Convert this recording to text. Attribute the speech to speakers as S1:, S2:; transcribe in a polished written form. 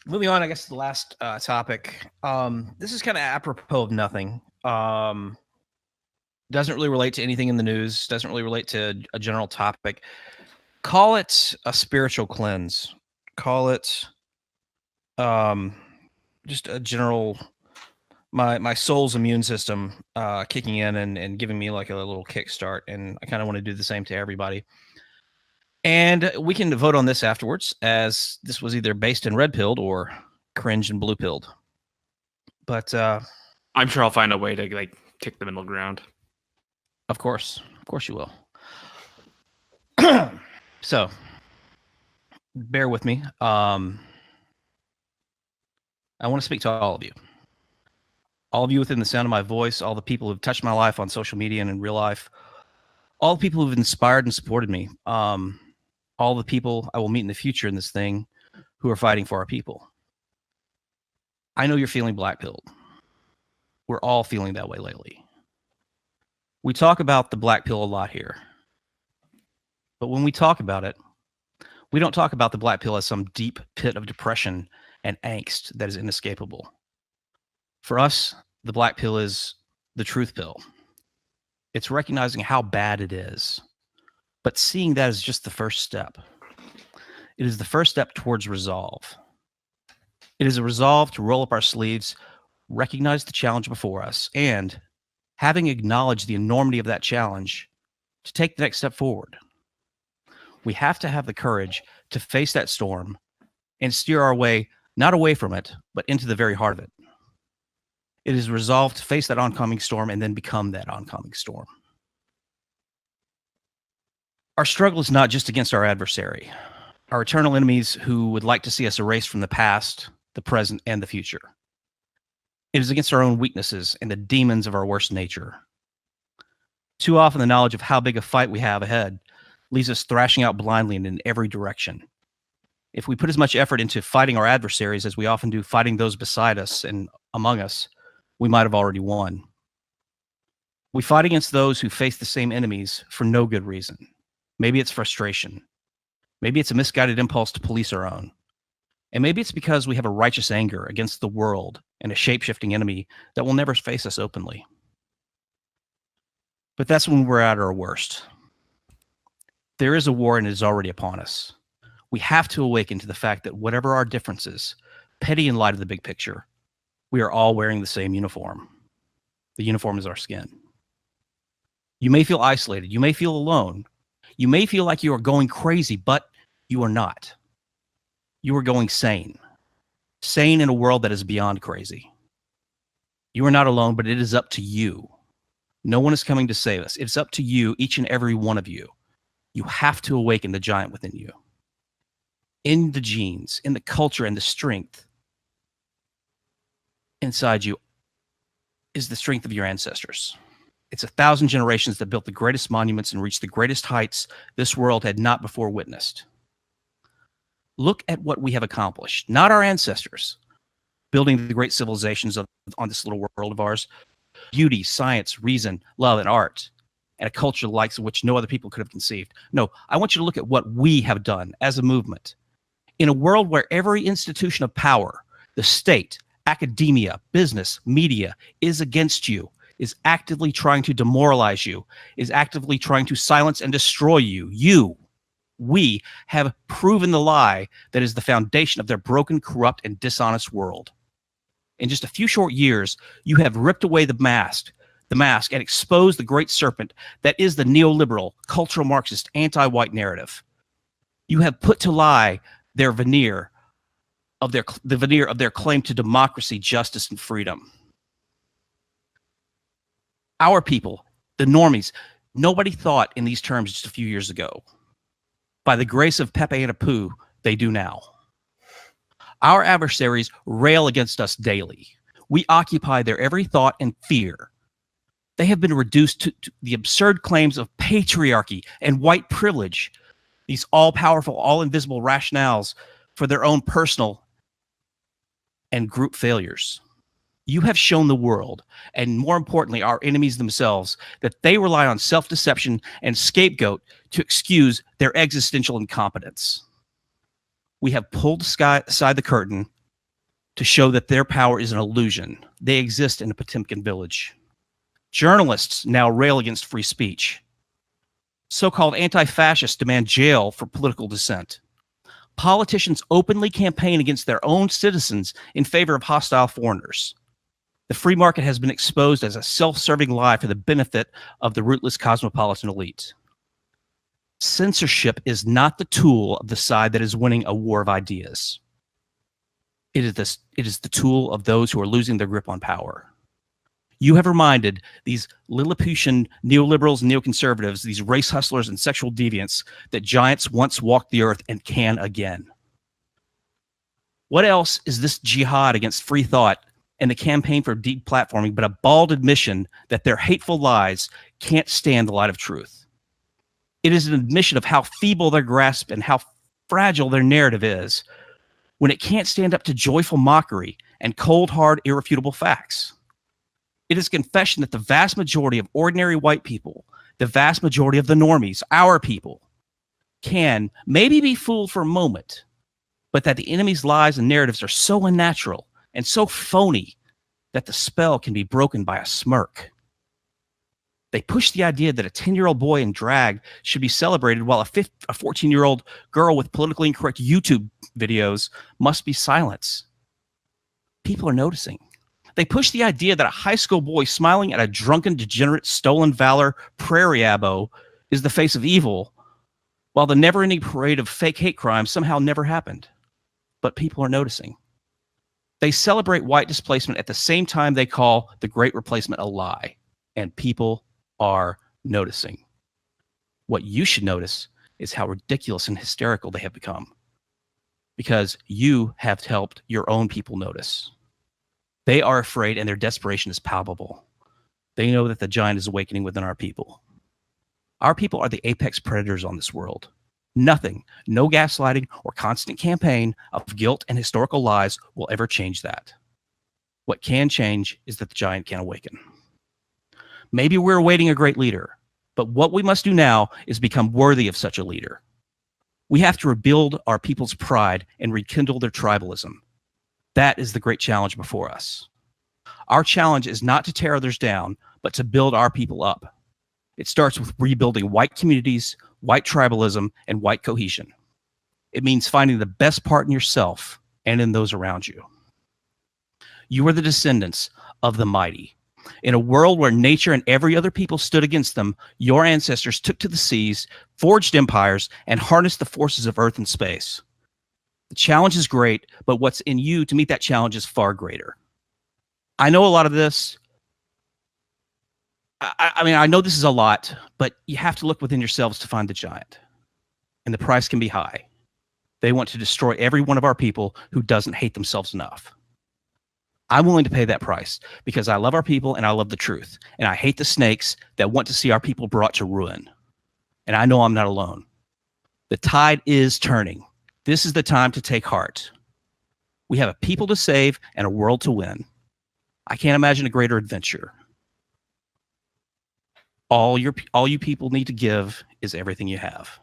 S1: Moving on, I guess to the last topic. This is kind of apropos of nothing. Doesn't really relate to anything in the news. Doesn't really relate to a general topic. Call it a spiritual cleanse. Call it um, just a general my soul's immune system kicking in and giving me like a little kickstart. And I kind of want to do the same to everybody. And we can vote on this afterwards, as this was either based in red pilled or cringe and blue pilled. But
S2: I'm sure I'll find a way to like take the middle ground.
S1: of course you will. So bear with me. I want to speak to all of you within the sound of my voice, all the people who've touched my life on social media and in real life, all the people who've inspired and supported me, all the people I will meet in the future in this thing who are fighting for our people. I know you're feeling black-pilled. We're all feeling that way lately. We talk about the black pill a lot here. But when we talk about it, we don't talk about the black pill as some deep pit of depression and angst that is inescapable. For us, the black pill is the truth pill. It's recognizing how bad it is, but seeing that as just the first step. It is the first step towards resolve. It is a resolve to roll up our sleeves, recognize the challenge before us, and, having acknowledged the enormity of that challenge, to take the next step forward. We have to have the courage to face that storm and steer our way, not away from it, but into the very heart of it. It is resolved to face that oncoming storm and then become that oncoming storm. Our struggle is not just against our adversary, our eternal enemies who would like to see us erased from the past, the present, and the future. It is against our own weaknesses and the demons of our worst nature. Too often, the knowledge of how big a fight we have ahead leaves us thrashing out blindly and in every direction. If we put as much effort into fighting our adversaries as we often do fighting those beside us and among us, we might have already won. We fight against those who face the same enemies for no good reason. Maybe it's frustration. Maybe it's a misguided impulse to police our own. And maybe it's because we have a righteous anger against the world and a shape-shifting enemy that will never face us openly. But that's when we're at our worst. There is a war and it is already upon us. We have to awaken to the fact that whatever our differences, petty in light of the big picture, we are all wearing the same uniform. The uniform is our skin. You may feel isolated. You may feel alone. You may feel like you are going crazy, but you are not. You are going sane. Sane in a world that is beyond crazy. You are not alone, but it is up to you. No one is coming to save us. It's up to you, each and every one of you. You have to awaken the giant within you. In the genes, in the culture, and the strength inside you is the strength of your ancestors. It's 1,000 generations that built the greatest monuments and reached the greatest heights this world had not before witnessed. Look at what we have accomplished, not our ancestors, building the great civilizations on this little world of ours. Beauty, science, reason, love, and art, and a culture the likes of which no other people could have conceived. No, I want you to look at what we have done as a movement. In a world where every institution of power, the state, academia, business, media, is against you, is actively trying to demoralize you, is actively trying to silence and destroy you, we have proven the lie that is the foundation of their broken, corrupt, and dishonest world. In just a few short years, you have ripped away the mask and exposed the great serpent that is the neoliberal, cultural Marxist, anti-white narrative. You have put to lie their veneer of their claim to democracy, justice, and freedom. Our people, the normies, nobody thought in these terms just a few years ago. By the grace of Pepe and Apu, they do now. Our adversaries rail against us daily. We occupy their every thought and fear. They have been reduced to the absurd claims of patriarchy and white privilege, these all-powerful, all-invisible rationales for their own personal and group failures. You have shown the world, and more importantly, our enemies themselves, that they rely on self-deception and scapegoat to excuse their existential incompetence. We have pulled aside the curtain, to show that their power is an illusion. They exist in a Potemkin village. Journalists now rail against free speech. So-called anti-fascists demand jail for political dissent. Politicians openly campaign against their own citizens in favor of hostile foreigners. The free market has been exposed as a self-serving lie for the benefit of the rootless cosmopolitan elite. Censorship is not the tool of the side that is winning a war of ideas. It is the tool of those who are losing their grip on power. You have reminded these Lilliputian neoliberals and neoconservatives, these race hustlers and sexual deviants, that giants once walked the earth and can again. What else is this jihad against free thought and the campaign for deplatforming but a bald admission that their hateful lies can't stand the light of truth? It is an admission of how feeble their grasp and how fragile their narrative is when it can't stand up to joyful mockery and cold, hard, irrefutable facts. It is a confession that the vast majority of ordinary white people, the vast majority of the normies, our people, can maybe be fooled for a moment, but that the enemy's lies and narratives are so unnatural and so phony that the spell can be broken by a smirk. They push the idea that a 10-year-old boy in drag should be celebrated while a 14-year-old girl with politically incorrect YouTube videos must be silenced. People are noticing. They push the idea that a high school boy smiling at a drunken, degenerate, stolen valor prairie abo is the face of evil, while the never-ending parade of fake hate crimes somehow never happened. But people are noticing. They celebrate white displacement at the same time they call the Great Replacement a lie, and people are noticing. What you should notice is how ridiculous and hysterical they have become, because you have helped your own people notice. They are afraid, and their desperation is palpable. They know that the giant is awakening within our people. Our people are the apex predators on this world. Nothing, no gaslighting or constant campaign of guilt and historical lies will ever change that. What can change is that the giant can awaken. Maybe we're awaiting a great leader, but what we must do now is become worthy of such a leader. We have to rebuild our people's pride and rekindle their tribalism. That is the great challenge before us. Our challenge is not to tear others down, but to build our people up. It starts with rebuilding white communities, white tribalism, and white cohesion. It means finding the best part in yourself and in those around you. You are the descendants of the mighty. In a world where nature and every other people stood against them, your ancestors took to the seas, forged empires, and harnessed the forces of earth and space. The challenge is great, but what's in you to meet that challenge is far greater. I know a lot of this. I know this is a lot, but you have to look within yourselves to find the giant. And the price can be high. They want to destroy every one of our people who doesn't hate themselves enough. I'm willing to pay that price because I love our people and I love the truth. And I hate the snakes that want to see our people brought to ruin. And I know I'm not alone. The tide is turning. This is the time to take heart. We have a people to save and a world to win. I can't imagine a greater adventure. All you people need to give is everything you have.